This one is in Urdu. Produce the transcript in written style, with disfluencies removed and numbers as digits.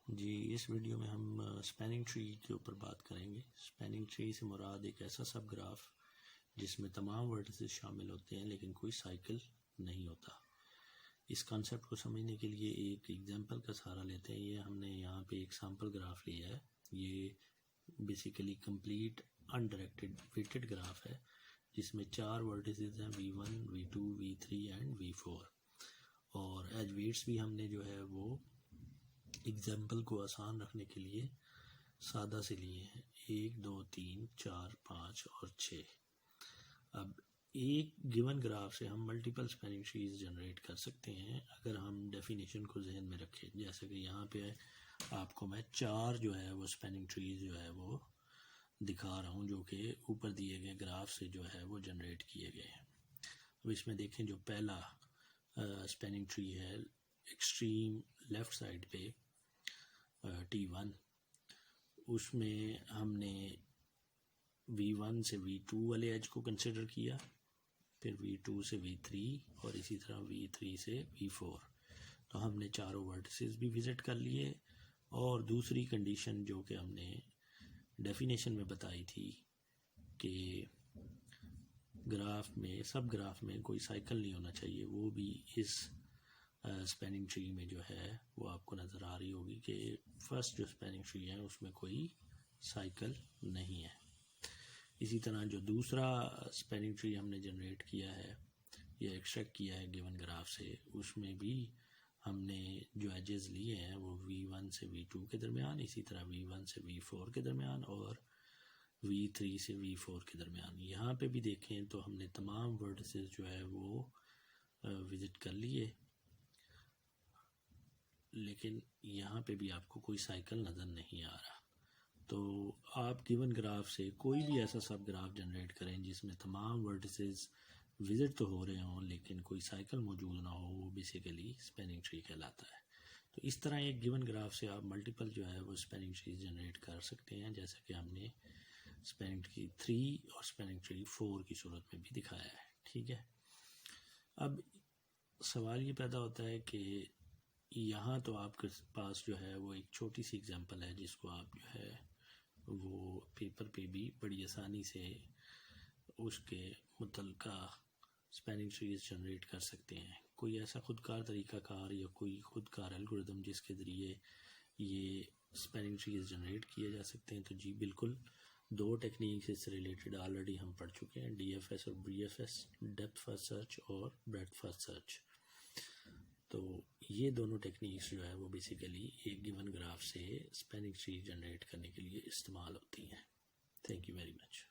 جی اس ویڈیو میں ہم اسپیننگ ٹری کے اوپر بات کریں گے۔ اسپیننگ ٹری سے مراد ایک ایسا سب گراف جس میں تمام ورٹیسز شامل ہوتے ہیں لیکن کوئی سائیکل نہیں ہوتا۔ اس کانسیپٹ کو سمجھنے کے لیے ایک ایگزامپل کا سہارا لیتے ہیں۔ یہ ہم نے یہاں پہ ایک سیمپل گراف لیا ہے۔ یہ basically complete undirected weighted graph ہے جس میں 4 ورٹیسز ہیں V1 V2 V3 and V4، اور ایج ویٹس بھی ہم نے جو ہے وہ ایگزامپل کو آسان رکھنے کے لیے سادہ سے لیے ہیں، 1 2 3 4 5 اور 6۔ اب ایک گیون گراف سے ہم ملٹیپل اسپیننگ ٹریز جنریٹ کر سکتے ہیں اگر ہم ڈیفینیشن کو ذہن میں رکھیں۔ جیسے کہ یہاں پہ آپ کو میں 4 جو ہے وہ اسپیننگ ٹریز جو ہے وہ دکھا رہا ہوں جو کہ اوپر دیے گئے گراف سے جو ہے وہ جنریٹ کیے گئے ہیں۔ اب اس میں دیکھیں جو پہلا اسپیننگ ٹری ہے ایکسٹریم لیفٹ سائڈ پہ T1، اس میں ہم نے V1 سے V2 والے ایج کو کنسیڈر کیا، پھر V2 سے V3 اور اسی طرح V3 سے V4۔ تو ہم نے چاروں ورٹیسز بھی وزٹ کر لیے، اور دوسری کنڈیشن جو کہ ہم نے ڈیفینیشن میں بتائی تھی کہ گراف میں سب گراف میں کوئی سائیکل نہیں ہونا چاہیے، وہ بھی اس اسپیننگ ٹری میں جو ہے وہ آپ کو نظر آ رہی ہوگی کہ فرسٹ جو اسپیننگ ٹری ہے اس میں کوئی سائیکل نہیں ہے۔ اسی طرح جو دوسرا اسپیننگ ٹری ہم نے جنریٹ کیا ہے یا ایکسٹریکٹ کیا ہے گیون گراف سے، اس میں بھی ہم نے جو ایجز لیے ہیں وہ V1 سے V2 کے درمیان، اسی طرح V1 سے V4 کے درمیان اور V3 سے V4 کے درمیان۔ یہاں پہ بھی دیکھیں تو ہم نے تمام ورٹیسز جو ہے وہ وزٹ کر لیے، لیکن یہاں پہ بھی آپ کو کوئی سائیکل نظر نہیں آ رہا۔ تو آپ گیون گراف سے کوئی بھی ایسا سب گراف جنریٹ کریں جس میں تمام ورٹیسز وزٹ تو ہو رہے ہوں لیکن کوئی سائیکل موجود نہ ہو، وہ بیسیکلی اسپیننگ ٹری کہلاتا ہے۔ تو اس طرح ایک گیون گراف سے آپ ملٹیپل جو ہے وہ اسپیننگ ٹریز جنریٹ کر سکتے ہیں، جیسا کہ ہم نے اسپیننگ ٹری 3 اور اسپیننگ ٹری 4 کی صورت میں بھی دکھایا ہے۔ ٹھیک ہے، اب سوال یہ پیدا ہوتا ہے کہ یہاں تو آپ کے پاس جو ہے وہ ایک چھوٹی سی ایگزامپل ہے جس کو آپ جو ہے وہ پیپر پہ بھی بڑی آسانی سے اس کے متعلقہ اسپیننگ ٹریز جنریٹ کر سکتے ہیں۔ کوئی ایسا خود کار طریقہ کار یا کوئی خود کار الگوریدم جس کے ذریعے یہ اسپیننگ ٹریز جنریٹ کیے جا سکتے ہیں؟ تو جی بالکل، 2 ٹیکنیک اس سے ریلیٹڈ آلریڈی ہم پڑھ چکے ہیں، DFS اور BFS، ڈیپتھ فرسٹ سرچ اور بریڈتھ فرسٹ سرچ۔ تو یہ دونوں ٹیکنیکس جو ہے وہ بیسیکلی ایک گیون گراف سے اسپیننگ ٹری جنریٹ کرنے کے لیے استعمال ہوتی ہیں۔ Thank you very much.